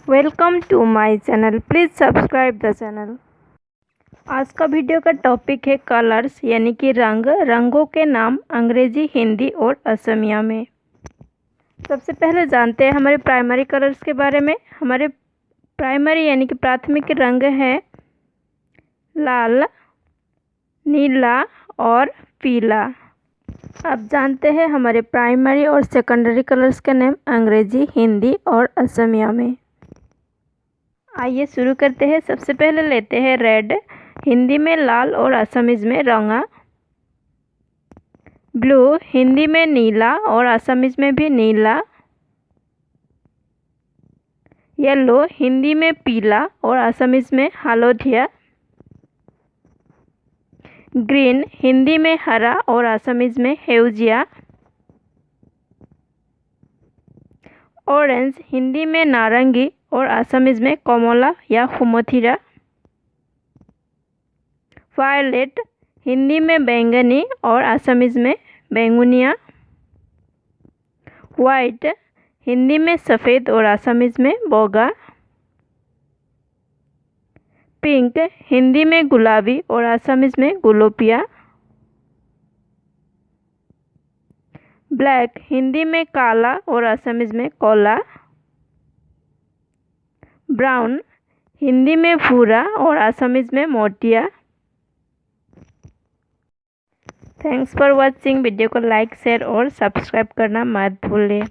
Welcome to my channel, please subscribe the channel. आज का video का टॉपिक है कलर्स यानी कि रंगों के नाम अंग्रेजी, हिंदी और असमिया में। सबसे पहले जानते हैं हमारे प्राइमरी कलर्स के बारे में। हमारे प्राइमरी यानी कि प्राथमिक रंग है लाल, नीला और पीला। अब जानते हैं हमारे प्राइमरी और सेकेंडरी कलर्स के नाम अंग्रेजी, हिंदी और असमिया में। आइए शुरू करते हैं। सबसे पहले लेते हैं रेड, हिंदी में लाल और असमीज में रंगा। ब्लू, हिंदी में नीला और असमीज में भी नीला। येलो, हिंदी में पीला और असमीज में हलोधिया। ग्रीन, हिंदी में हरा और असमीज में हेउजिया। ऑरेंज, हिंदी में नारंगी और असमीज में कमला या खुमथिरा। वायलेट, हिंदी में बैंगनी और असमीज में बैंगुनिया। वाइट, हिंदी में सफ़ेद और असमीज में बोगा। पिंक, हिंदी में गुलाबी और असमीज में गुलोपिया। ब्लैक, हिंदी में काला और असमीज में कोला। ब्राउन, हिंदी में भूरा और असमीज में मोटिया। Thanks for watching. वीडियो को लाइक, शेयर और सब्सक्राइब करना मत भूलें।